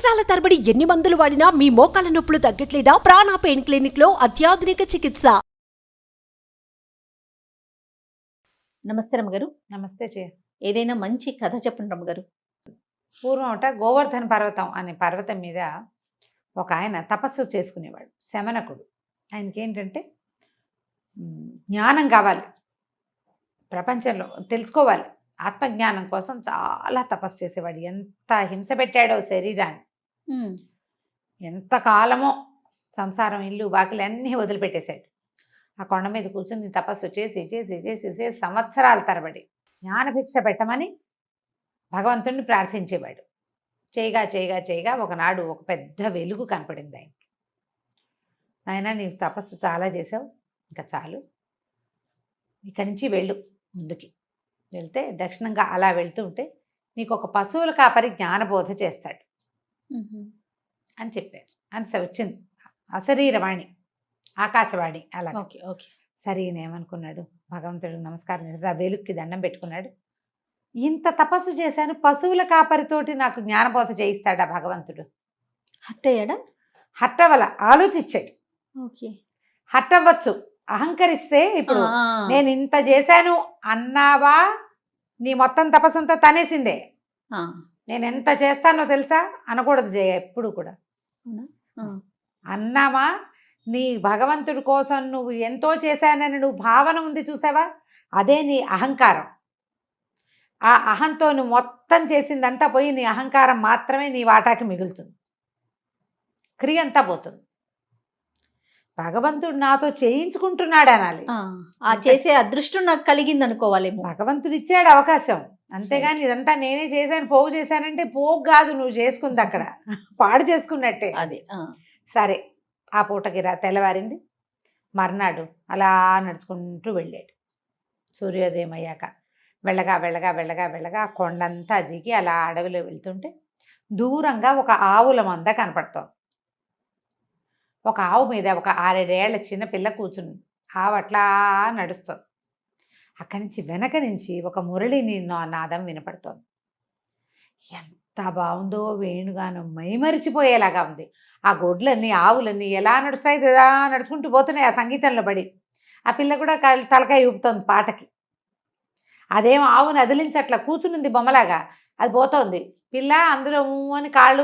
సంవత్సరాల తరబడి ఎన్ని మందులు వాడినా మీ మోకాల నొప్పులు తగ్గట్లేదా? ప్రాణ పెయిన్ క్లినిక్ లో అత్యాధునిక చికిత్స. నమస్తే రమ్మగారు. నమస్తే చే. ఏదైనా మంచి కథ చెప్పండి రమ్మగారు. పూర్వం గోవర్ధన పర్వతం అనే పర్వతం మీద ఒక ఆయన తపస్సు చేసుకునేవాడు, శమనకుడు. ఆయనకి ఏంటంటే జ్ఞానం కావాలి, ప్రపంచంలో తెలుసుకోవాలి, ఆత్మజ్ఞానం కోసం చాలా తపస్సు చేసేవాడు. ఎంత హింస పెట్టాడో శరీరాన్ని, ఎంతకాలమో సంసారం, ఇల్లు, బాకిలు అన్నీ వదిలిపెట్టేశాడు. ఆ కొండ మీద కూర్చుని తపస్సు చేసి చేసి చేసి చేసి సంవత్సరాల తరబడి జ్ఞానభిక్ష పెట్టమని భగవంతుడిని ప్రార్థించేవాడు. చేయగా చేయగా చేయగా ఒకనాడు ఒక పెద్ద వెలుగు కనపడింది ఆయనకి. ఆయన నీవు తపస్సు చాలా చేసావు, ఇంకా చాలు, ఇక్కడి నుంచి వెళ్ళు. ముందుకి వెళ్తే దక్షిణంగా అలా వెళ్తూ ఉంటే నీకు ఒక పశువుల కాపరి జ్ఞానబోధ చేస్తాడు అని చెప్పారు. అని వచ్చింది అశరీరవాణి, ఆకాశవాణి. అలా ఓకే ఓకే. సరే ఏమనుకున్నాడు, భగవంతుడికి నమస్కారం చేశాడు, ఆ వెలుగుకి దండం పెట్టుకున్నాడు. ఇంత తపస్సు చేశాను, పశువుల కాపరితోటి నాకు జ్ఞానబోధ చేయిస్తాడా భగవంతుడు? హట్టయ్యాడా? హట్టవల, ఆలోచించాడు. ఓకే. హట్టవచ్చు, అహంకరిస్తే ఇప్పుడు నేను ఇంత చేశాను అన్నావా, నీ మొత్తం తపస్సంతా తనేసిందే. నేను ఎంత చేస్తానో తెలుసా అనకూడదు జయ, ఎప్పుడు కూడా. అన్నావా, నీ భగవంతుడి కోసం నువ్వు ఎంతో చేశానని నువ్వు భావన ఉంది చూసావా, అదే నీ అహంకారం. ఆ అహంతో నువ్వు మొత్తం చేసిందంతా పోయి నీ అహంకారం మాత్రమే నీ వాటాకి మిగులుతుంది, క్రియ అంతా పోతుంది. భగవంతుడు నాతో చేయించుకుంటున్నాడు అనాలి. ఆ చేసే అదృష్టం నాకు కలిగింది అనుకోవాలి. భగవంతుడు ఇచ్చాడు అవకాశం, అంతేగాని ఇదంతా నేనే చేశాను, పోగు చేశానంటే పోగు కాదు, నువ్వు చేసుకుంది అక్కడ పాడు చేసుకున్నట్టే అది. సరే, ఆ పూటకి తెల్లవారింది. మర్నాడు అలా నడుచుకుంటూ వెళ్ళాడు. సూర్యోదయం అయ్యాక వెళ్ళగా వెళ్ళగా వెళ్ళగా వెళ్ళగా కొండంతా దిగి అలా అడవిలో వెళ్తుంటే దూరంగా ఒక ఆవుల మంద కనపడుతోంది. ఒక ఆవు మీద ఒక 6-7 ఏళ్ల చిన్న పిల్ల కూర్చుంది. ఆవు అట్లా నడుస్తుంది. అక్కడి నుంచి వెనక నుంచి ఒక మురళి నాదం వినపడుతోంది. ఎంత బాగుందో, వేణుగానం మైమరిచిపోయేలాగా ఉంది. ఆ గొడ్లన్నీ, ఆవులన్నీ ఎలా నడుస్తాయి, ఎలా నడుచుకుంటూ పోతున్నాయి ఆ సంగీతంలో పడి. ఆ పిల్ల కూడా తలకాయ ఊపుతోంది పాటకి. అదేం ఆవుని అదిలించట్లా, కూర్చునింది బొమ్మలాగా, అది పోతోంది. పిల్ల అందులో అని కాళ్ళు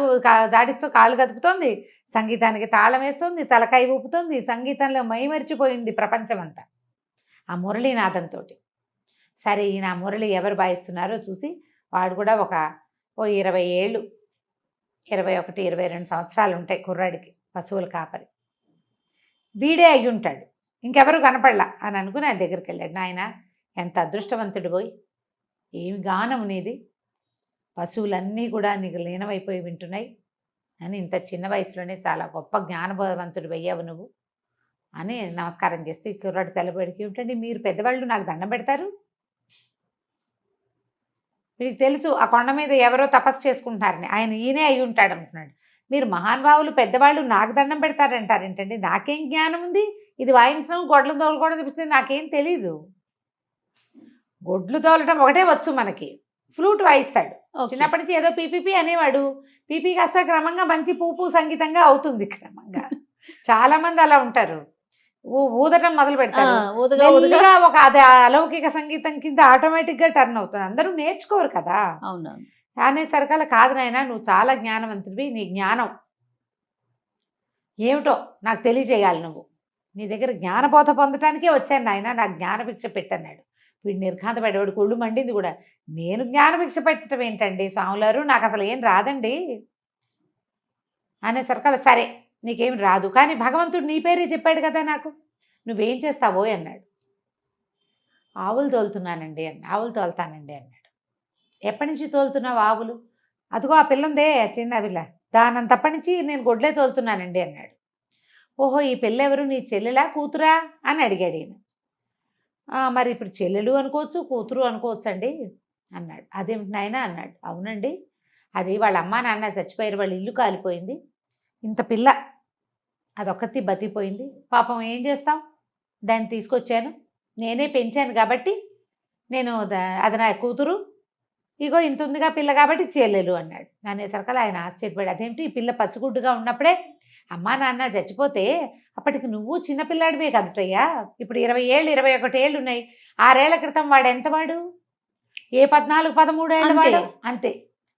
జాడిస్తూ కాళ్ళు కదుపుతోంది, సంగీతానికి తాళం వేస్తుంది, తలకాయ ఊపుతోంది, సంగీతంలో మైమరిచిపోయింది ప్రపంచమంతా ఆ మురళీనాథంతో. సరే, ఈయన మురళి ఎవరు వాయిస్తున్నారో చూసి వాడు కూడా ఒక 20 ఏళ్ళు, 21, 22 సంవత్సరాలు ఉంటాయి కుర్రాడికి, పశువుల కాపరి. వీడే అయ్యి ఉంటాడు, ఇంకెవరు కనపడలా అని అనుకుని ఆయన దగ్గరికి వెళ్ళాడు. నాయన, ఎంత అదృష్టవంతుడు పోయి, ఏమి గానం నీది, పశువులన్నీ కూడా నీకు లీనమైపోయి వింటున్నాయి అని, ఇంత చిన్న వయసులోనే చాలా గొప్ప జ్ఞానబోధవంతుడు అయ్యావు నువ్వు అని నమస్కారం చేస్తే కుర్రాడు తెల్లబడికి ఉంటుంది. మీరు పెద్దవాళ్ళు నాకు దండం పెడతారు, మీకు తెలుసు ఆ కొండ మీద ఎవరో తపస్సు చేసుకుంటున్నారని, ఆయన ఈయనే అయి ఉంటాడు అనుకున్నాడు. మీరు మహానుభావులు పెద్దవాళ్ళు నాకు దండం పెడతారంటారేంటండి, నాకేం జ్ఞానం ఉంది, ఇది వాయించడం గొడ్లు తోలుకోవడం తెప్పిస్తే నాకేం తెలీదు. గొడ్లు తోలటం ఒకటే వచ్చు మనకి, ఫ్లూట్ వాయిస్తాడు. చిన్నప్పటి నుంచి ఏదో పీపీపీ అనేవాడు, పీపీ కాస్త క్రమంగా మంచి పూపు సంగీతంగా అవుతుంది క్రమంగా. చాలా మంది అలా ఉంటారు, ఊదటం మొదలు పెడతారు, ఒక అది అలౌకిక సంగీతం కింద ఆటోమేటిక్గా టర్న్ అవుతుంది. అందరూ నేర్చుకోరు కదా. అవునవును. అనేసరికల కాదు నాయన, నువ్వు చాలా జ్ఞానవంతుడివి, నీ జ్ఞానం ఏమిటో నాకు తెలియజేయాలి, నువ్వు నీ దగ్గర జ్ఞానబోధ పొందటానికే వచ్చాను నాయన, నాకు జ్ఞానభిక్ష పెట్టన్నాడు. వీడు నిర్ఘాంత పడేవాడు, కొళ్ళు మండింది కూడా. నేను జ్ఞానభిక్ష పెట్టడం ఏంటండి స్వాములారు, నాకు అసలు ఏం రాదండి అనేసరికల సరే నీకేం రాదు, కానీ భగవంతుడు నీ పేరే చెప్పాడు కదా నాకు, నువ్వేం చేస్తావో అన్నాడు. ఆవులు తోలుతున్నానండి ఆవులు తోలుతానండి అన్నాడు. ఎప్పటి నుంచి తోలుతున్నావు ఆవులు? అదిగో ఆ పిల్లందే, చిన్న పిల్ల, దానంతప్పటి నుంచి నేను గొడ్లే తోలుతున్నానండి అన్నాడు. ఓహో, ఈ పిల్ల ఎవరు, నీ చెల్లెలా కూతురా అని అడిగాడు ఈయన. మరి ఇప్పుడు చెల్లెలు అనుకోవచ్చు, కూతురు అనుకోవచ్చు అండి అన్నాడు. అదేమిటి నాయన అన్నాడు. అవునండి, అది వాళ్ళ అమ్మా నాన్న చచ్చిపోయారు, వాళ్ళ ఇల్లు కాలిపోయింది, ఇంత పిల్ల అదొక్కటి బతికిపోయింది, పాపం ఏం చేస్తాం, దాన్ని తీసుకొచ్చాను, నేనే పెంచాను కాబట్టి నేను అది నా కూతురు, ఇగో ఇంత ఉందిగా పిల్ల కాబట్టి చెల్లెలు అన్నాడు. అనేసరికి ఆయన ఆశ్చర్యపడి, అదేంటి ఈ పిల్ల పసిగుడ్డుగా ఉన్నప్పుడే అమ్మా నాన్న చచ్చిపోతే అప్పటికి నువ్వు చిన్నపిల్లాడివే కదటయ్యా, ఇప్పుడు 20 ఏళ్ళు 21 ఏళ్ళు ఉన్నాయి, 6 ఏళ్ల క్రితం వాడు ఎంత వాడు, ఏ 14 13 ఏళ్ళ అంతే. వాడు అంతే.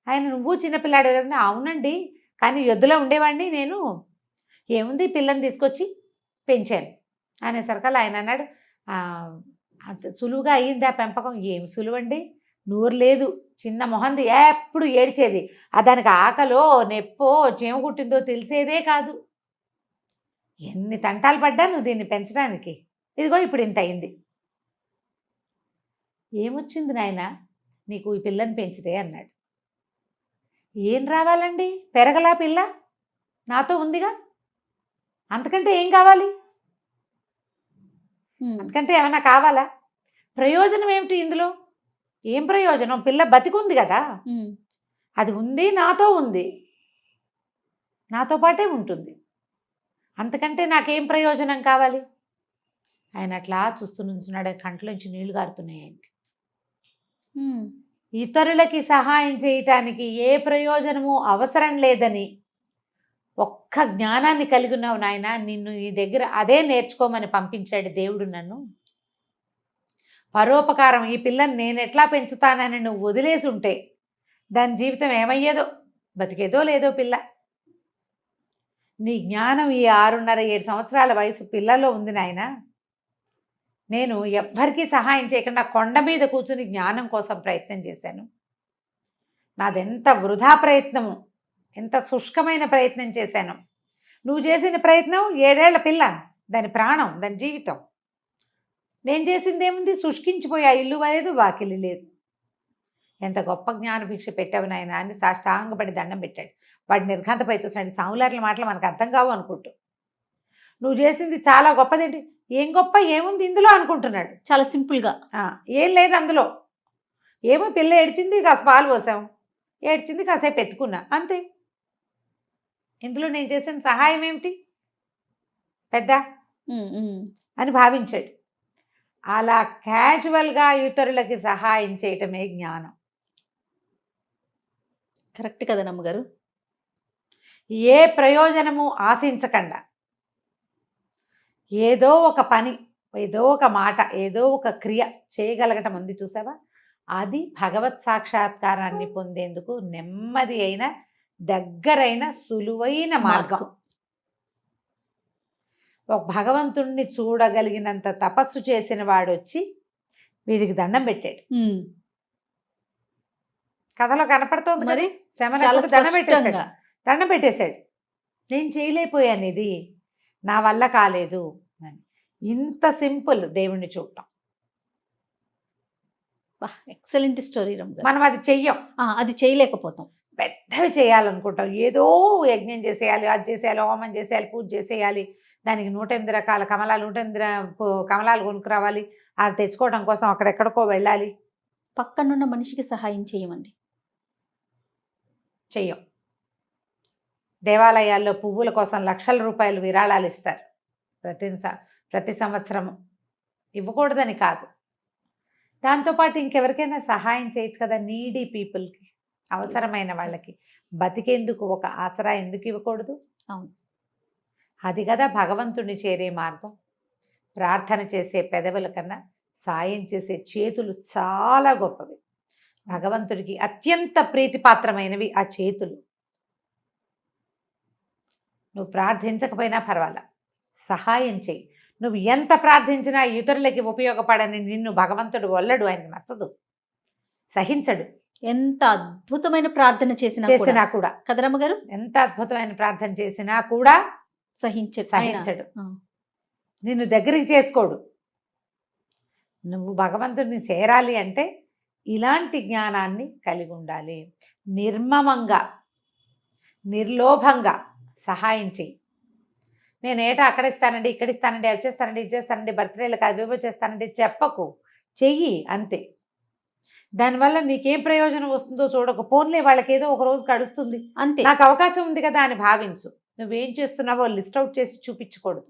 ఆయన నువ్వు చిన్నపిల్లాడు కదా. అవునండి, కానీ ఎద్దులో ఉండేవాడిని నేను, ఏముంది పిల్లని తీసుకొచ్చి పెంచాను అనేసరికి ఆయన అన్నాడు, అంత సులువుగా అయ్యిందా పెంపకం? ఏం సులువండి, నోరు లేదు, చిన్న మొహంది, ఎప్పుడు ఏడ్చేది, దానికి ఆకలో నెప్పో చీమ కుట్టిందో తెలిసేదే కాదు, ఎన్ని తంటాలు పడ్డా నువ్వు దీన్ని పెంచడానికి, ఇదిగో ఇప్పుడు ఇంత అయింది. ఏమొచ్చింది నాయన నీకు ఈ పిల్లని పెంచితే అన్నాడు. ఏం రావాలండి, పెరగలా పిల్ల, నాతో ఉందిగా, అంతకంటే ఏం కావాలి, అంతకంటే ఏమన్నా కావాలా, ప్రయోజనం ఏమిటి ఇందులో, ఏం ప్రయోజనం, పిల్ల బతికుంది కదా, అది ఉంది, నాతో ఉంది, నాతో పాటే ఉంటుంది, అంతకంటే నాకేం ప్రయోజనం కావాలి. ఆయన అట్లా చూస్తూ నుంచున్నాడు, కంట్లోంచి నీళ్లు గారుతున్నాయి ఆయనకి. ఇతరులకి సహాయం చేయటానికి ఏ ప్రయోజనము అవసరం లేదని ఒక్క జ్ఞానాన్ని కలిగి ఉన్నావు నాయన, నిన్ను ఈ దగ్గర అదే నేర్చుకోమని పంపించాడు దేవుడు నన్ను. పరోపకారం, ఈ పిల్లని నేను ఎట్లా పెంచుతానని నువ్వు వదిలేసి ఉంటే దాని జీవితం ఏమయ్యేదో, బతికేదో లేదో పిల్ల. నీ జ్ఞానం ఈ 6.5-7 సంవత్సరాల వయసు పిల్లలో ఉంది నాయన. నేను ఎవ్వరికీ సహాయం చేయకుండా కొండ మీద కూర్చుని జ్ఞానం కోసం ప్రయత్నం చేశాను. నాదెంత వృధా ప్రయత్నము, ఎంత శుష్కమైన ప్రయత్నం చేశాను. నువ్వు చేసిన ప్రయత్నం 7 ఏళ్ల పిల్ల, దాని ప్రాణం, దాని జీవితం. నేను చేసింది ఏముంది, శుష్కించిపోయా, ఇల్లు లేదు వాకిలి లేదు. ఎంత గొప్ప జ్ఞానభిక్ష పెట్టావు నాయన అని సాష్టాంగపడి దండం పెట్టాడు. వాడి నిర్ఘాంతపై చూసినాడు, సాములాట్ల మాటలు మనకు అర్థం కావు అనుకుంటూ. నువ్వు చేసింది చాలా గొప్పదేంటి, ఏం గొప్ప ఏముంది ఇందులో అనుకుంటున్నాడు. చాలా సింపుల్గా ఏం లేదు అందులో, ఏమో పిల్ల ఏడ్చింది, కాస్త పాలు పోసాం, ఏడ్చింది, కాసేపు ఎత్తుకున్నా, అంతే. ఇందులో నేను చేసిన సహాయం ఏమిటి పెద్ద అని భావించాడు. అలా క్యాజువల్గా ఇతరులకి సహాయం చేయటమే జ్ఞానం. కరెక్ట్ కదా నమ్మగారు. ఏ ప్రయోజనము ఆశించకుండా ఏదో ఒక పని, ఏదో ఒక మాట, ఏదో ఒక క్రియ చేయగలగటం ఉంది చూసావా, అది భగవత్ సాక్షాత్కారాన్ని పొందేందుకు నెమ్మది అయిన, దగ్గరైన, సులువైన మార్గం. ఒక భగవంతుణ్ణి చూడగలిగినంత తపస్సు చేసిన వాడు వచ్చి వీడికి దండం పెట్టాడు. కథలో కనపడుతోంది మరి, శమనకుడు దండం పెట్టేశాడు. నేను చేయలేకపోయాను, ఇది నా వల్ల కాలేదు అని. ఇంత సింపుల్ దేవుణ్ణి చూడటం. Excellent story. మనం అది చెయ్యం, అది చేయలేకపోతాం. పెద్దవి చేయాలనుకుంటాం, ఏదో యజ్ఞం చేసేయాలి, అది చేసేయాలి, హోమం చేసేయాలి, పూజ చేసేయాలి, దానికి 108 రకాల కమలాలు, 108 కమలాలు కొనుక్కురావాలి, అది తెచ్చుకోవడం కోసం అక్కడెక్కడికో వెళ్ళాలి. పక్కనున్న మనిషికి సహాయం చేయమండి, చెయ్యం. దేవాలయాల్లో పువ్వుల కోసం లక్షల రూపాయలు విరాళాలు ఇస్తారు ప్రతి సంవత్సరము. ఇవ్వకూడదని కాదు, దాంతోపాటు ఇంకెవరికైనా సహాయం చేయొచ్చు కదా, నీడీ పీపుల్కి, అవసరమైన వాళ్ళకి. బతికేందుకు ఒక ఆసరా ఎందుకు ఇవ్వకూడదు? అవును, అది కదా భగవంతుని చేరే మార్గం. ప్రార్థన చేసే పెదవుల కన్నా సాయం చేసే చేతులు చాలా గొప్పవి. భగవంతుడికి అత్యంత ప్రీతిపాత్రమైనవి ఆ చేతులు. నువ్వు ప్రార్థించకపోయినా పర్వాలా, సహాయం చేయి. నువ్వు ఎంత ప్రార్థించినా ఇతరులకి ఉపయోగపడని నిన్ను భగవంతుడు వల్లడు, ఆయనకు నచ్చదు, సహించడు. ఎంత అద్భుతమైన ప్రార్థన చేసినా కూడా కదరమ్మ గారు, ఎంత అద్భుతమైన ప్రార్థన చేసినా కూడా సహించడు, నిన్ను దగ్గరికి చేసుకోడు. నువ్వు భగవంతుడిని చేరాలి అంటే ఇలాంటి జ్ఞానాన్ని కలిగి ఉండాలి. నిర్మమంగా, నిర్లోభంగా సహాయం చెయ్యి. నేను ఏటా అక్కడ ఇస్తానండి, ఇక్కడ ఇస్తానండి, అది చేస్తానండి, ఇది చేస్తానండి, బర్త్డేలకు అవేవో చేస్తానండి చెప్పకు, చెయ్యి అంతే. దానివల్ల నీకేం ప్రయోజనం వస్తుందో చూడకు. పోన్లే, వాళ్ళకి ఏదో ఒక రోజు గడుస్తుంది అంతే, నాకు అవకాశం ఉంది కదా అని భావించు. నువ్వేం చేస్తున్నావో లిస్ట్ అవుట్ చేసి చూపించకూడదు.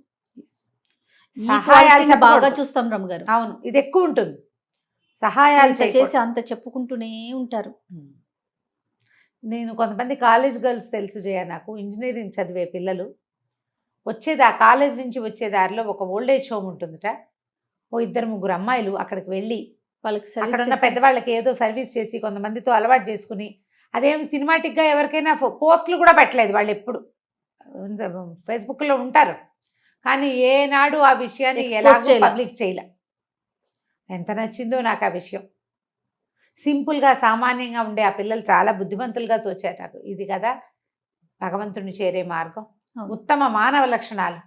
బాగా చూస్తాం రమ్మ గారు. అవును, ఇది ఎక్కువ ఉంటుంది. సహాయాలు అంత చేయకూడదు. చేసి అంత చెప్పుకుంటూనే ఉంటారు. నేను కొంతమంది కాలేజ్ గర్ల్స్ తెలుసు జయ, నాకు ఇంజనీరింగ్ చదివే పిల్లలు వచ్చేది ఆ కాలేజ్ నుంచి వచ్చే దారిలో ఒక ఓల్డేజ్ హోమ్ ఉంటుందిట. ఓ 2-3 అమ్మాయిలు అక్కడికి వెళ్ళి వాళ్ళకి అక్కడ ఉన్న సర్వీస్ పెద్దవాళ్ళకి ఏదో సర్వీస్ చేసి కొంతమందితో అలవాటు చేసుకుని, అదేమి సినిమాటిక్గా ఎవరికైనా పోస్టులు కూడా పెట్టలేదు వాళ్ళు. ఎప్పుడు ఫేస్బుక్లో ఉంటారు కానీ ఏనాడు ఆ విషయాన్ని Expose ఎలాగో చేయలే. పబ్లిక్ చేయలే. ఎంత నచ్చిందో నాకు ఆ విషయం. సింపుల్గా సామాన్యంగా ఉండే ఆ పిల్లలు చాలా బుద్ధిమంతులుగా తోచారు నాకు. ఇది కదా భగవంతుని చేరే మార్గం, అవును. ఉత్తమ మానవ లక్షణాలు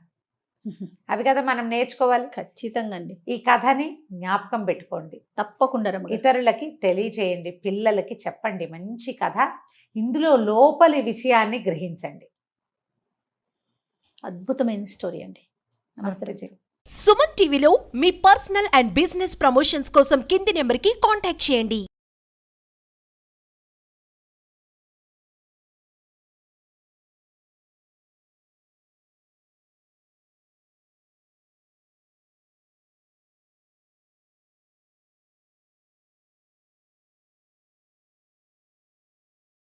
అవి కదా మనం నేర్చుకోవాలి. ఖచ్చితంగా అండి, ఈ కథని జ్ఞాపకం పెట్టుకోండి, తప్పకుండా రమ్మగారు. ఇతరులకి తెలియచేయండి, పిల్లలకి చెప్పండి. మంచి కథ, ఇందులో లోపలి విషయాన్ని గ్రహించండి. అద్భుతమైన స్టోరీ అండి. నమస్తే నమస్తే. జీ. సుమన్ టీవీలో మీ పర్సనల్ అండ్ బిజినెస్ ప్రమోషన్స్ కోసం కింది నెంబర్కి కాంటాక్ట్ చేయండి.